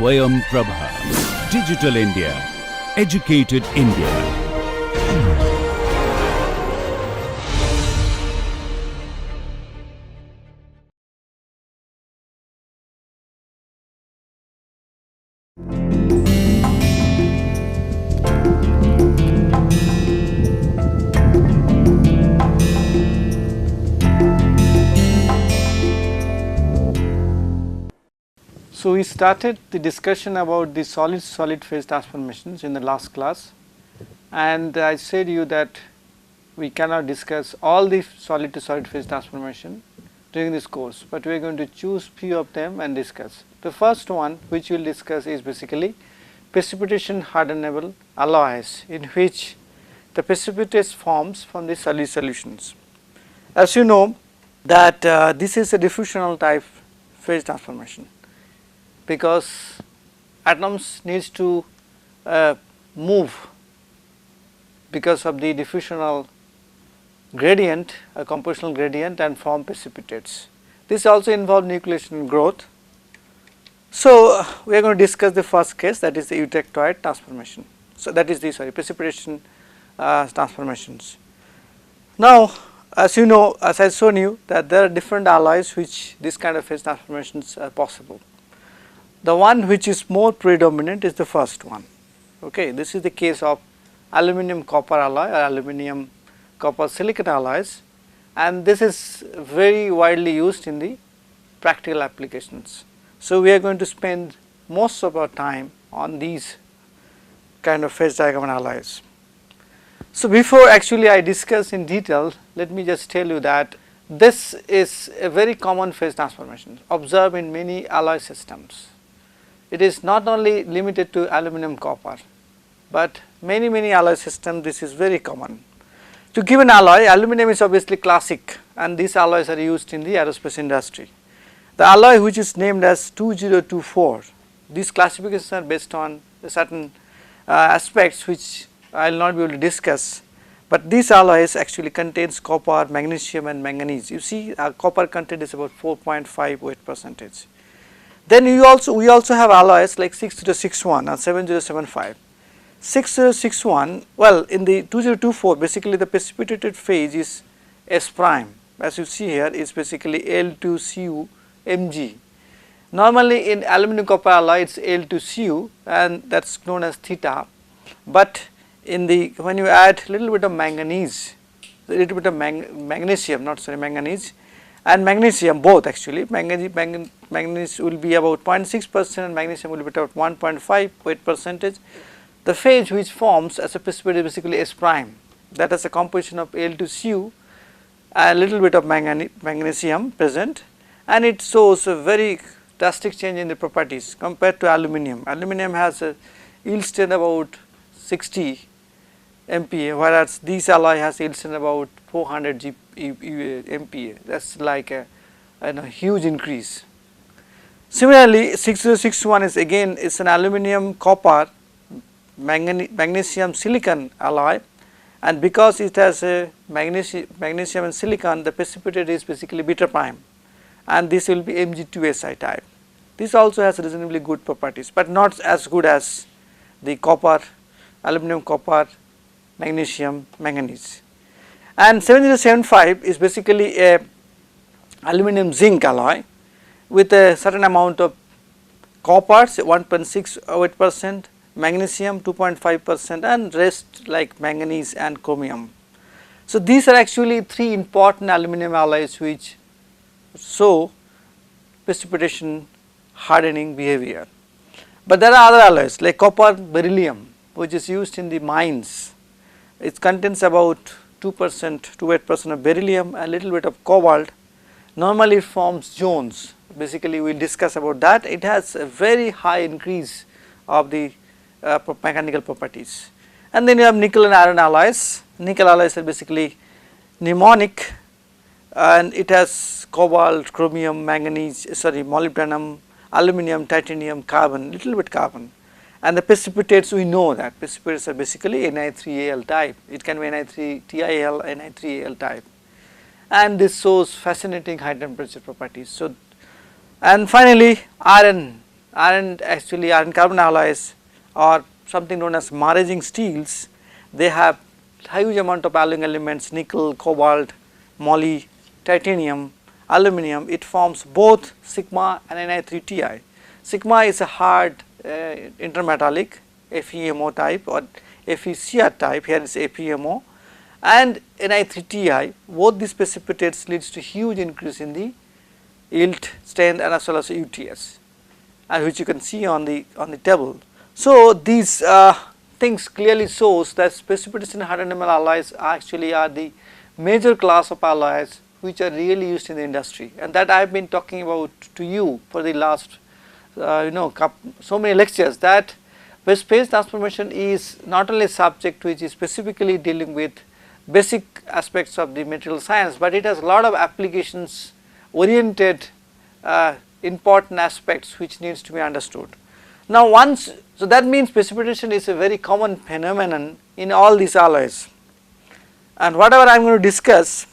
Swayam Prabha. Digital India. Educated India. So, we started the discussion about the solid phase transformations in the last class, and I said you that we cannot discuss all the solid to solid phase transformation during this course, but we are going to choose few of them and discuss. The first one which we will discuss is basically precipitation hardenable alloys, in which the precipitates forms from the solid solutions. As you know that this is a diffusional type phase transformation, because atoms needs to move because of the diffusional gradient, a compositional gradient, and form precipitates. This also involves nucleation growth. So, we are going to discuss the first case, that is the eutectoid transformation. So, that is the precipitation transformations. Now, as you know, as I shown you that there are different alloys which this kind of phase transformations are possible. The one which is more predominant is the first one. Okay, this is the case of aluminum copper alloy or aluminum copper silicate alloys, and this is very widely used in the practical applications. So, we are going to spend most of our time on these kind of phase diagram alloys. So, before actually I discuss in detail, let me just tell you that this is a very common phase transformation observed in many alloy systems. It is not only limited to aluminum copper, but many alloy systems this is very common. To give an alloy, aluminum is obviously classic, and these alloys are used in the aerospace industry. The alloy which is named as 2024, these classifications are based on certain aspects which I will not be able to discuss, but these alloys actually contains copper, magnesium and manganese. You see copper content is about 4.5 weight percentage. Then we also have alloys like 6061 and 7075. 6061, well, in the 2024 basically the precipitated phase is S prime, as you see here is basically Al2Cu Mg. Normally in aluminum copper alloy it is Al2Cu and that is known as theta, but in the when you add little bit of manganese, a little bit of magnesium, manganese and magnesium both actually, manganese will be about 0.6% and magnesium will be about 1.5 weight percentage. The phase which forms as a precipitate is basically S prime, that is a composition of Al2Cu, a little bit of magnesium present, and it shows a very drastic change in the properties compared to aluminum. Aluminum has a yield strength about 60 MPa, whereas this alloy has yield strength about 400 MPa. That is like a huge increase. Similarly, 6061 is again an aluminum copper magnesium silicon alloy, and because it has a magnesium and silicon, the precipitate is basically beta prime, and this will be Mg2Si type. This also has reasonably good properties, but not as good as the copper, aluminum copper, magnesium, manganese. And 7075 is basically a aluminum zinc alloy with a certain amount of copper 1.6%, magnesium 2.5% and rest like manganese and chromium. So, these are actually three important aluminum alloys which show precipitation hardening behavior. But there are other alloys like copper beryllium, which is used in the mines. It contains about 2% to 8% of beryllium, a little bit of cobalt. Normally it forms zones. Basically we will discuss about that. It has a very high increase of the mechanical properties. And then you have nickel and iron alloys. Nickel alloys are basically mnemonic, and it has cobalt, chromium, manganese, molybdenum, aluminum, titanium, carbon, little bit carbon. And the precipitates, we know that precipitates are basically Ni3Al type. It can be Ni3TiAl, Ni3Al type, and this shows fascinating high temperature properties. So, and finally iron iron carbon alloys or something known as maraging steels, they have huge amount of alloying elements, nickel, cobalt, moly, titanium, aluminum. It forms both sigma and Ni3Ti. Sigma is a hard intermetallic FeMO type or FeCr type, here is FeMO, and Ni3Ti. Both these precipitates leads to huge increase in the yield strength and as well as UTS, which you can see on the table. So these things clearly shows that precipitation hardened metal alloys actually are the major class of alloys which are really used in the industry, and that I have been talking about to you for the last so many lectures, that phase space transformation is not only a subject which is specifically dealing with basic aspects of the material science, but it has a lot of applications oriented important aspects which needs to be understood. Now so that means precipitation is a very common phenomenon in all these alloys, and whatever I am going to discuss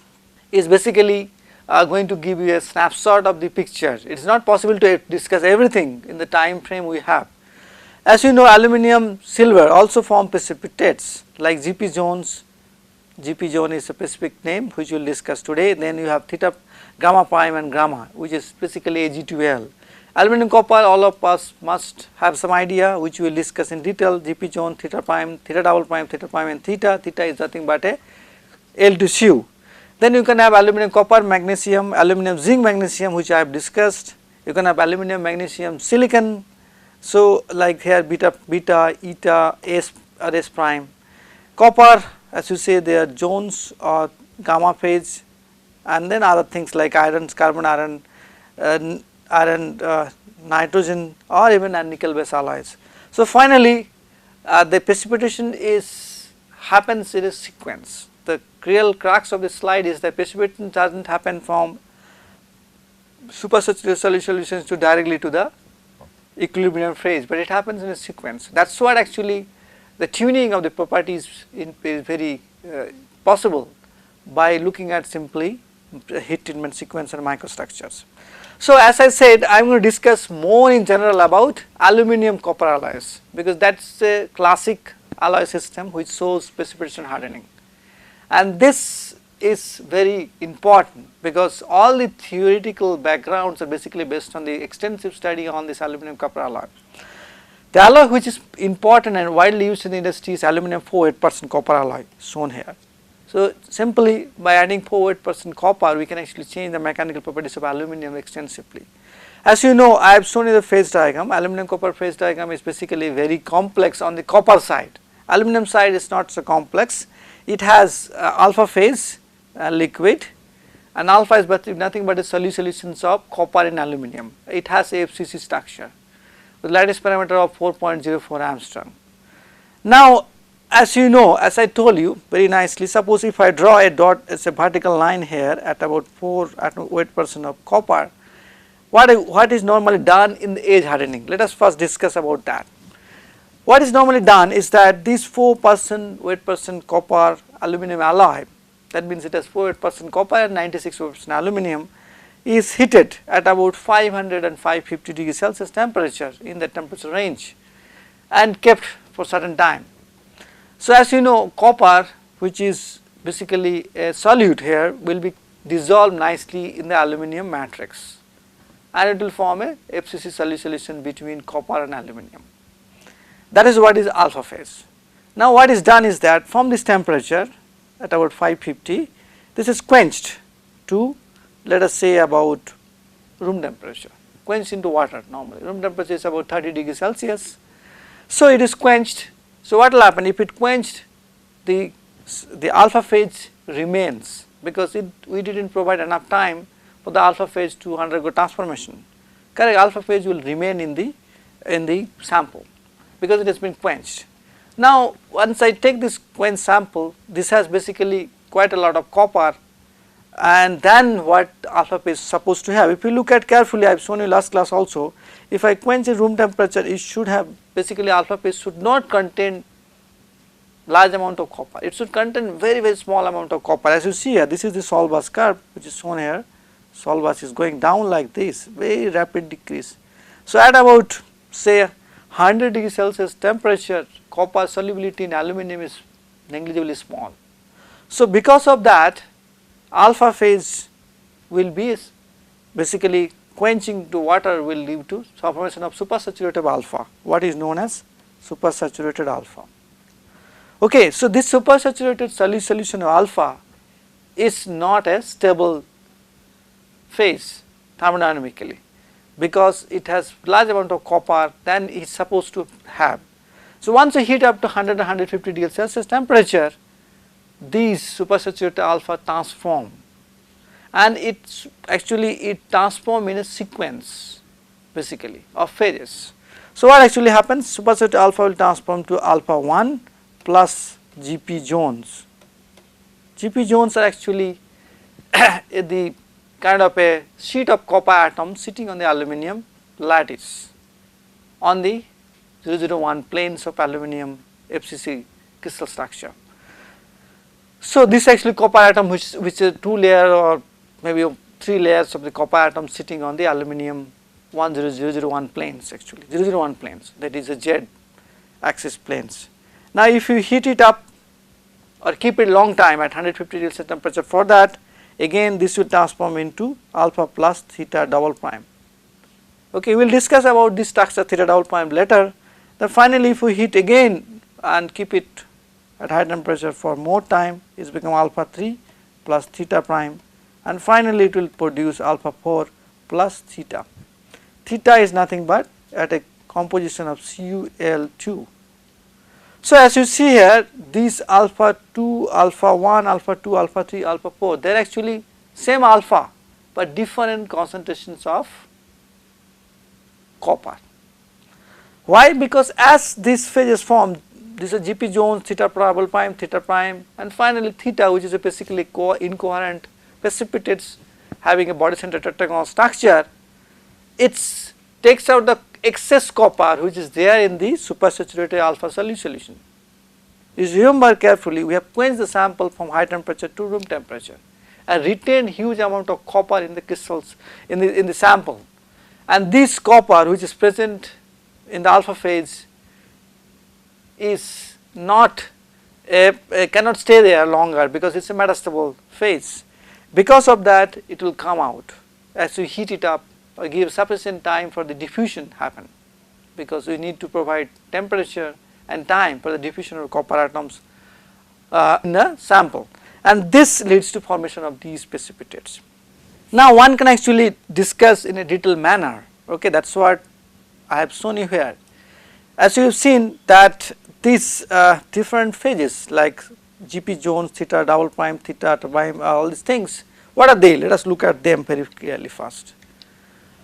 is basically going to give you a snapshot of the picture. It is not possible to discuss everything in the time frame we have. As you know, aluminum, silver also form precipitates like GP zones. GP zone is a specific name which we will discuss today. Then you have theta, gamma prime and gamma, which is basically Ag2Al. Aluminum, copper, all of us must have some idea which we will discuss in detail. GP zone, theta prime, theta double prime, theta prime and theta. Theta is nothing but a L2Cu. Then you can have aluminum, copper, magnesium, aluminum, zinc, magnesium, which I have discussed. You can have aluminum, magnesium, silicon. So like here beta, eta, S or S prime. Copper, as you say, they are zones or gamma phase, and then other things like irons, carbon iron, nitrogen, or even nickel based alloys. So finally the precipitation happens in a sequence. The real crux of this slide is that precipitation does not happen from supersaturated solutions to directly to the equilibrium phase, but it happens in a sequence. That is what actually the tuning of the properties is very possible by looking at simply heat treatment sequence and microstructures. So as I said, I am going to discuss more in general about aluminum copper alloys, because that is a classic alloy system which shows precipitation hardening. And this is very important because all the theoretical backgrounds are basically based on the extensive study on this aluminum copper alloy. The alloy which is important and widely used in the industry is aluminum 48% copper alloy, shown here. So simply by adding 48% copper, we can actually change the mechanical properties of aluminum extensively. As you know, I have shown you the phase diagram. Aluminum copper phase diagram is basically very complex on the copper side. Aluminum side is not so complex. It has alpha phase liquid, and alpha is nothing but a solutions of copper in aluminum. It has a FCC structure with lattice parameter of 4.04 Armstrong. Now as you know, as I told you very nicely, suppose if I draw a dot as a vertical line here at about 8% of copper, what is normally done in the edge hardening? Let us first discuss about that. What is normally done is that this 4% 8% copper aluminum alloy, that means it has 48% copper and 96% aluminum, is heated at about 500 and 550 degrees Celsius temperature, in the temperature range, and kept for certain time. So as you know, copper, which is basically a solute here, will be dissolved nicely in the aluminum matrix, and it will form a FCC solution between copper and aluminum. That is what is alpha phase. Now what is done is that from this temperature at about 550, this is quenched to, let us say, about room temperature, quenched into water. Normally room temperature is about 30 degrees Celsius. So it is quenched. So what will happen if it quenched, the alpha phase remains, because we did not provide enough time for the alpha phase to undergo transformation. Correct, alpha phase will remain in the sample because it has been quenched. Now once I take this quenched sample, this has basically quite a lot of copper, and then what alpha phase is supposed to have. If you look at carefully, I have shown you last class also, if I quench at room temperature, it should have basically alpha phase should not contain large amount of copper. It should contain very small amount of copper. As you see here, this is the Solbus curve which is shown here. Solbus is going down like this, very rapid decrease. So at about say 100 degree Celsius temperature, copper solubility in aluminum is negligibly small. So, because of that, alpha phase will be basically quenching to water will lead to formation of supersaturated alpha, what is known as supersaturated alpha. Okay, so this supersaturated solution of alpha is not a stable phase thermodynamically, because it has large amount of copper than it is supposed to have. So, once you heat up to 100 and 150 degree Celsius temperature, these supersaturated alpha transform, and it transform in a sequence basically of phases. So, what actually happens? Supersaturated alpha will transform to alpha 1 plus GP zones. GP zones are actually the kind of a sheet of copper atom sitting on the aluminum lattice on the 001 planes of aluminum FCC crystal structure. So, this actually copper atom which is 2 layer or maybe 3 layers of the copper atom sitting on the aluminum 10001 planes, actually 001 planes, that is the Z axis planes. Now, if you heat it up or keep it long time at 150 degrees temperature, for that again this will transform into alpha plus theta double prime. Okay, we will discuss about this structure theta double prime later. Then finally, if we heat again and keep it at high temperature for more time, it has become alpha 3 plus theta prime, and finally it will produce alpha 4 plus theta. Theta is nothing but at a composition of Cul2. So, as you see here, these alpha 2, alpha 1, alpha 2, alpha 3, alpha 4, they are actually same alpha, but different concentrations of copper. Why? Because as these phases form, these are GP zones, theta prime, and finally theta, which is a basically incoherent precipitates having a body center tetragonal structure, it takes out the excess copper which is there in the supersaturated alpha solution. If you remember carefully, we have quenched the sample from high temperature to room temperature and retained huge amount of copper in the crystals in the sample, and this copper which is present in the alpha phase is not cannot stay there longer because it is a metastable phase. Because of that, it will come out as you heat it up or give sufficient time for the diffusion happen, because we need to provide temperature and time for the diffusion of copper atoms in the sample, and this leads to formation of these precipitates. Now, one can actually discuss in a detailed manner, okay, that is what I have shown you here. As you have seen that these different phases like GP zones, theta double prime, theta prime, all these things, what are they? Let us look at them very clearly first.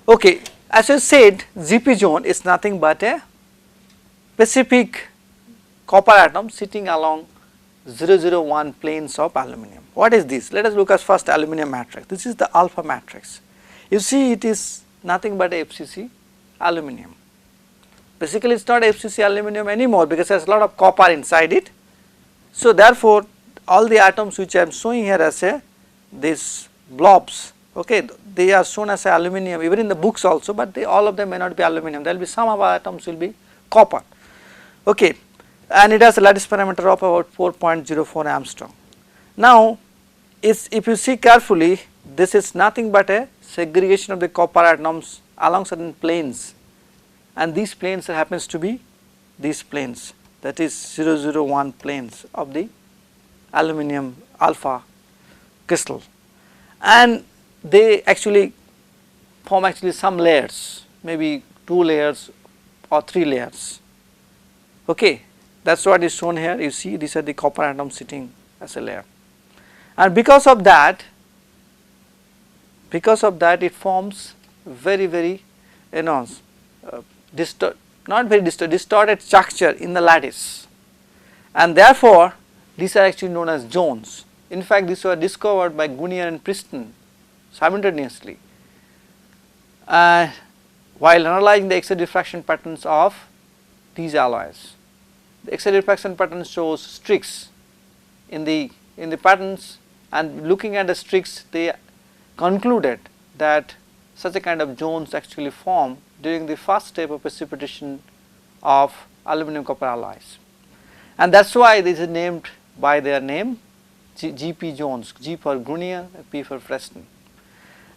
Okay, as I said, GP zone is nothing but a specific copper atom sitting along 001 planes of aluminum. What is this? Let us look at first aluminum matrix. This is the alpha matrix. You see, it is nothing but a FCC aluminum. Basically, it is not FCC aluminum anymore because there is a lot of copper inside it. So, therefore, all the atoms which I am showing here as these blobs, okay, they are shown as aluminum even in the books also, but all of them may not be aluminum. There will be some of our atoms will be copper, okay, and it has a lattice parameter of about 4.04 Armstrong. Now, if you see carefully, this is nothing but a segregation of the copper atoms along certain planes, and these planes happens to be these planes, that is 001 planes of the aluminum alpha crystal, and they actually form some layers, maybe 2 layers or 3 layers, okay. That is what is shown here. You see, these are the copper atoms sitting as a layer, and because of that it forms very distorted structure in the lattice, and therefore these are actually known as zones. In fact, these were discovered by Gunier and Preston simultaneously while analyzing the X-ray diffraction patterns of these alloys. The X-ray diffraction pattern shows streaks in the patterns, and looking at the streaks they concluded that such a kind of zones actually form during the first step of precipitation of aluminum copper alloys, and that is why this is named by their name GP zones, G for Grunier, P for Fresnel.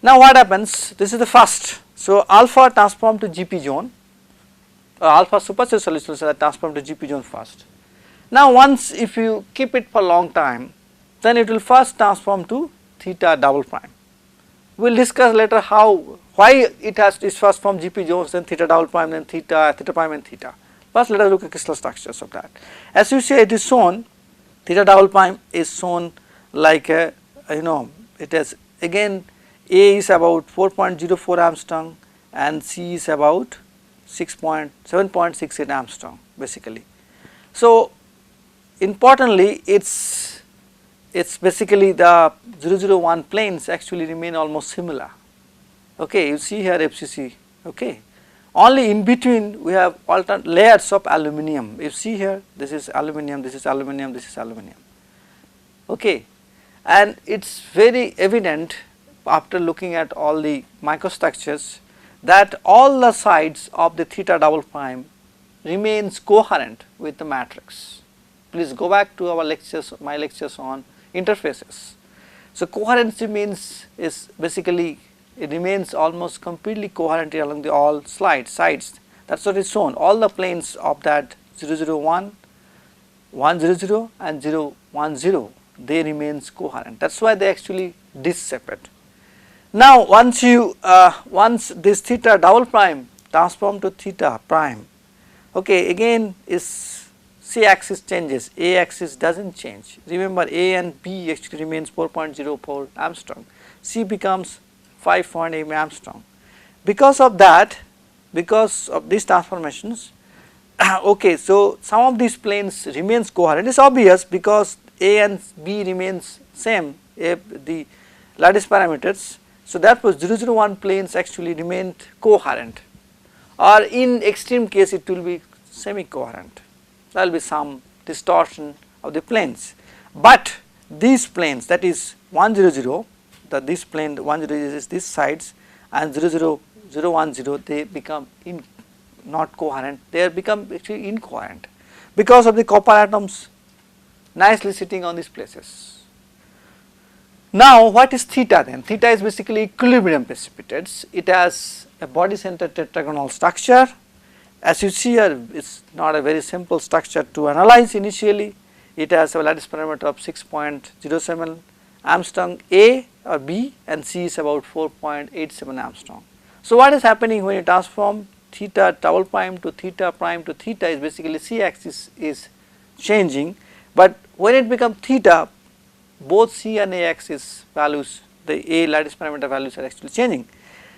Now what happens, this is the first, so alpha transform to GP zone, alpha superscript solutions are transformed to GP zone first. Now once if you keep it for long time, then it will first transform to theta double prime. We will discuss later why it is first from GP zones, then theta double prime, then theta prime and theta. First let us look at crystal structures of that. As you see, it is shown, theta double prime is shown like a, it has again A is about 4.04 Armstrong and C is about 7.68 Armstrong basically. So importantly, it's basically the 001 planes actually remain almost similar. Okay, you see here FCC. Okay, only in between we have alternate layers of aluminum. You see here, this is aluminum, this is aluminum, this is aluminum. Okay, and it's very evident after looking at all the microstructures that all the sides of the theta double prime remains coherent with the matrix. Please go back to our lectures, my lectures on interfaces. So coherency means is basically it remains almost completely coherent along the all sides. That is what is shown. All the planes of that 001, 100 and 010, they remains coherent. That is why they actually dissipate. Now once this theta double prime transform to theta prime, okay, again is C axis changes, A axis does not change. Remember, A and B actually remains 4.04 Armstrong, C becomes 5.8 Armstrong. Because of that, because of these transformations, okay, so some of these planes remains coherent. It is obvious because A and B remains same, the lattice parameters. So therefore 001 planes actually remained coherent, or in extreme case it will be semi-coherent. There will be some distortion of the planes, but these planes, that is 100, this plane 100 is these sides, and 010 they become not coherent, they become actually incoherent because of the copper atoms nicely sitting on these places. Now what is theta then? Theta is basically equilibrium precipitates. It has a body center tetragonal structure. As you see here, it is not a very simple structure to analyze initially. It has a lattice parameter of 6.07 Armstrong A or B, and C is about 4.87 Armstrong. So what is happening when you transform theta double prime to theta is basically C axis is changing, but when it becomes theta, both C and A axis values, the A lattice parameter values are actually changing,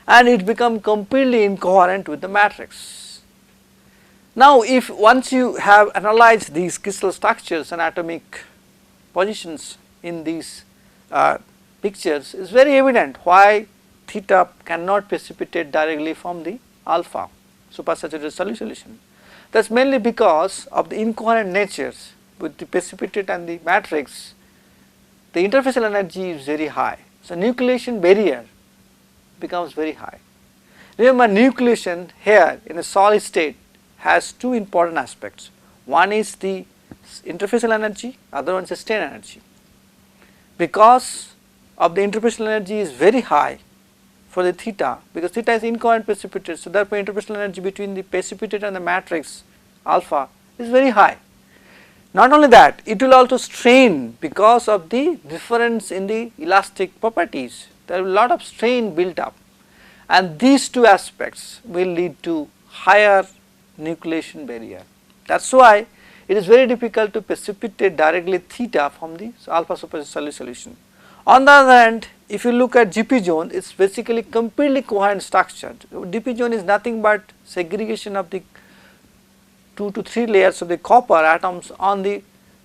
and it becomes completely incoherent with the matrix. Now if once you have analyzed these crystal structures and atomic positions in these pictures, it is very evident why theta cannot precipitate directly from the alpha supersaturated solution. That is mainly because of the incoherent natures with the precipitate and the matrix. The interfacial energy is very high, so nucleation barrier becomes very high. Remember, nucleation here in a solid state has two important aspects. One is the interfacial energy, other one is the strain energy. Because of the interfacial energy is very high for the theta, because theta is incoherent precipitate, so therefore interfacial energy between the precipitate and the matrix alpha is very high. Not only that, it will also strain because of the difference in the elastic properties. There will be a lot of strain built up, and these two aspects will lead to higher nucleation barrier. That is why it is very difficult to precipitate directly theta from the alpha supersolids solution. On the other hand, if you look at GP zone, it is basically completely coherent structure. GP zone is nothing but segregation of the 2 to 3 layers of the copper atoms on the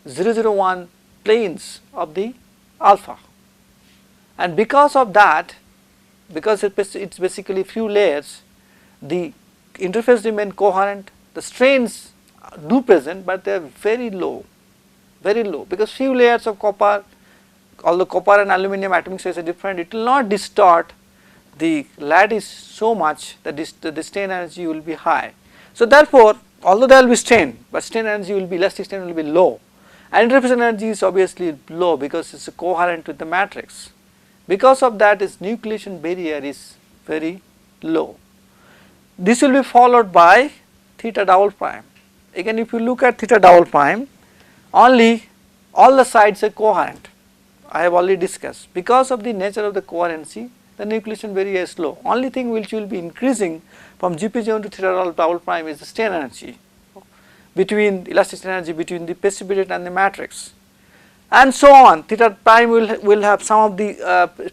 001 planes of the alpha, and because of that, because it is basically few layers, the interface remain coherent, the strains do present, but they are very low, because few layers of copper, although copper and aluminum atomic size are different, it will not distort the lat is so much that the strain energy will be high. So therefore, although there will be strain, but strain energy will be, elastic strain will be low, and interference energy is obviously low because it is coherent with the matrix. Because of that, its nucleation barrier is very low. This will be followed by theta double prime. Again, if you look at theta double prime, only all the sides are coherent. I have already discussed. Because of the nature of the coherency, the nucleation barrier is low. Only thing which will be increasing from GP zone to theta double prime is the strain energy between elastic strain energy between the precipitate and the matrix, and so on. Theta prime will have some of the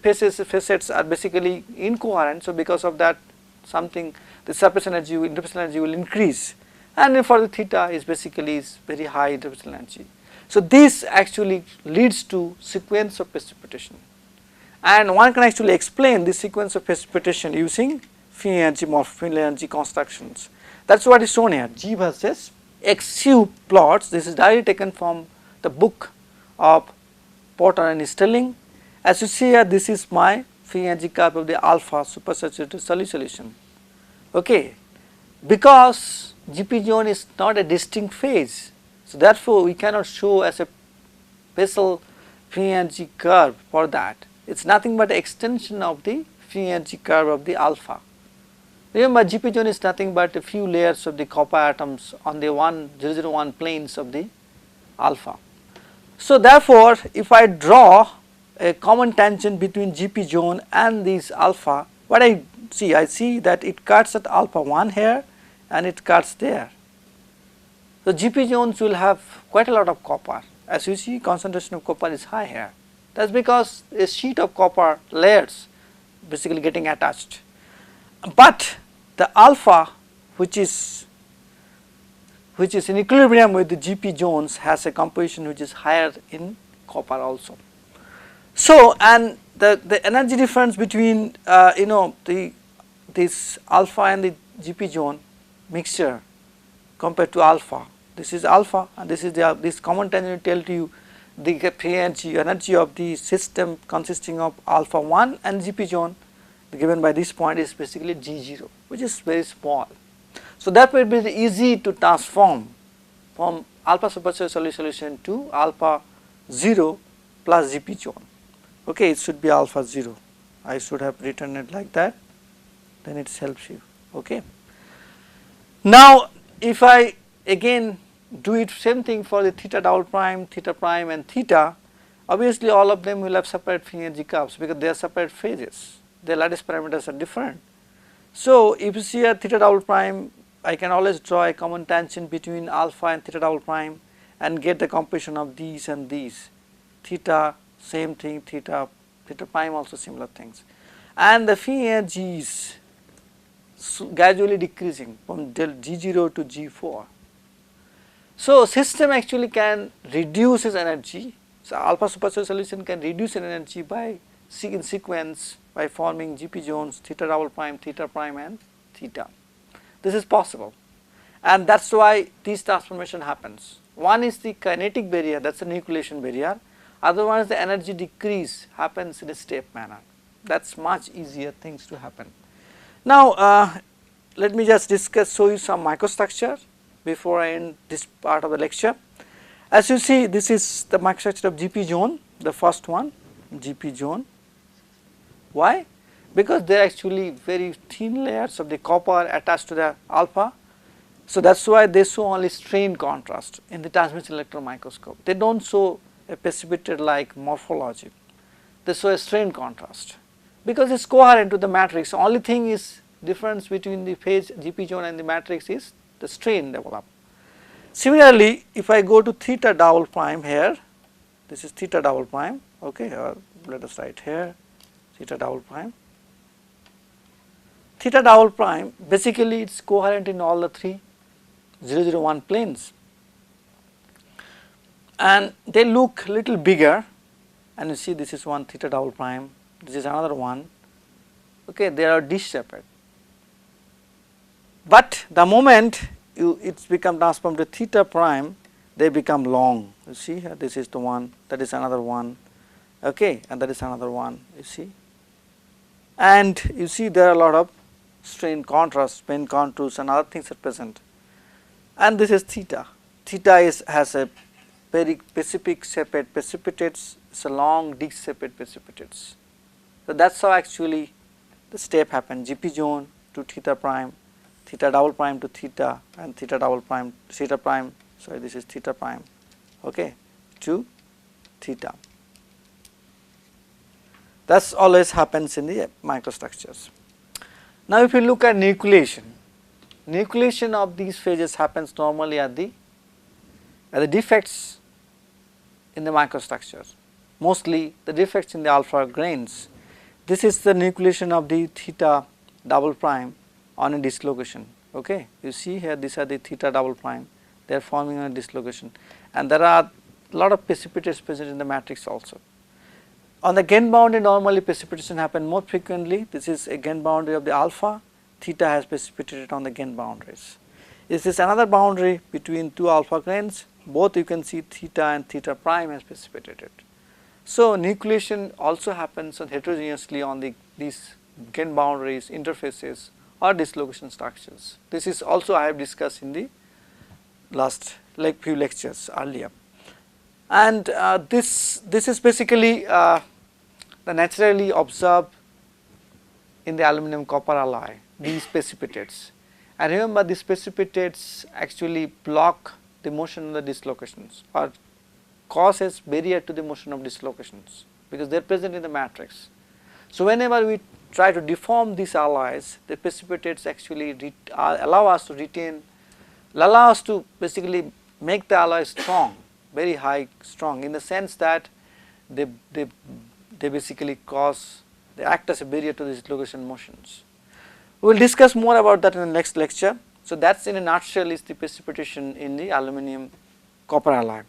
facets are basically incoherent. So because of that, something the surface energy, interface energy will increase, and for the theta is basically is very high interface energy. So this actually leads to sequence of precipitation, and one can actually explain this sequence of precipitation using field energy constructions. That is what is shown here, G versus XU plots. This is directly taken from the book of Porter and Sterling. As you see here, this is my field energy curve of the alpha supersaturated solution. Okay, because GP zone is not a distinct phase, so therefore we cannot show as a Bessel field energy curve for that. It is nothing but extension of the field energy curve of the alpha. Remember, GP zone is nothing but a few layers of the copper atoms on the 001 planes of the alpha. So therefore, if I draw a common tangent between GP zone and this alpha, what I see that it cuts at alpha 1 here and it cuts there. So GP zones will have quite a lot of copper. As you see, concentration of copper is high here. That is because a sheet of copper layers basically getting attached. But the alpha which is in equilibrium with the GP zones has a composition which is higher in copper also. So and the energy difference between this alpha and the GP zone mixture compared to alpha, this is alpha and this is this common tangent will tell you the energy of the system consisting of alpha 1 and GP zone given by this point is basically G0, which is very small. So that will be easy to transform from alpha supersaturated solution to alpha 0 plus GP zone. Okay, it should be alpha 0. I should have written it like that, then it helps you. Okay. Now if I again do it same thing for the theta double prime, theta prime and theta, obviously all of them will have separate field energy curves because they are separate phases. Their lattice parameters are different. So if you see a theta double prime, I can always draw a common tangent between alpha and theta double prime and get the composition of these and these. Theta same thing, theta prime also similar things, and the field energy is gradually decreasing from G0 to G4. So system actually can reduce its energy. So alpha supersaturated solution can reduce its energy by in sequence by forming GP zones theta double prime and theta. This is possible, and that is why this transformation happens. One is the kinetic barrier, that is the nucleation barrier. Other one is the energy decrease happens in a step manner. That is much easier things to happen. Now let me just show you some microstructure before I end this part of the lecture. As you see, this is the microstructure of GP zone, the first one, GP zone. Why? Because they are actually very thin layers of the copper attached to the alpha. So that is why they show only strain contrast in the transmission electron microscope. They do not show a precipitated like morphology, they show a strain contrast because it is coherent to the matrix. Only thing is difference between the phase GP zone and the matrix is the strain developed. Similarly, if I go to theta double prime here, this is theta double prime, okay, or let us write here theta double prime. Theta double prime basically it is coherent in all the three 001 planes, and they look little bigger, and you see this is one theta double prime, this is another one, okay, they are dish-shaped. But the moment it's become transformed to theta prime, they become long. You see here, this is the one, that is another one, okay, and that is another one, you see. and you see there are a lot of strain contrast, spin contours and other things are present, and this is theta. Theta has a very specific separate precipitates, it's a long disc separate precipitates. So that is how actually the step happens, GP zone to theta prime, theta double prime to theta, and theta double prime, theta prime, sorry, this is theta prime, okay, to theta. That always happens in the microstructures. Now if you look at nucleation, nucleation of these phases happens normally at the defects in the microstructures, mostly the defects in the alpha grains. This is the nucleation of the theta double prime on a dislocation, okay. You see here these are the theta double prime, they are forming a dislocation, and there are a lot of precipitates present in the matrix also. On the gain boundary normally precipitation happen more frequently, this is a gain boundary of the alpha, theta has precipitated on the gain boundaries. This is another boundary between two alpha grains, both you can see theta and theta prime has precipitated. So nucleation also happens heterogeneously on these gain boundaries, interfaces or dislocation structures. This is also I have discussed in the last few lectures earlier. And this is basically the naturally observed in the aluminum copper alloy, these precipitates. And remember these precipitates actually block the motion of the dislocations or causes barrier to the motion of dislocations because they are present in the matrix. So whenever we try to deform these alloys, the precipitates actually allow us to basically make the alloy strong, very high strong, in the sense that they basically they act as a barrier to the dislocation motions. We will discuss more about that in the next lecture. So that is in a nutshell is the precipitation in the aluminum copper alloy.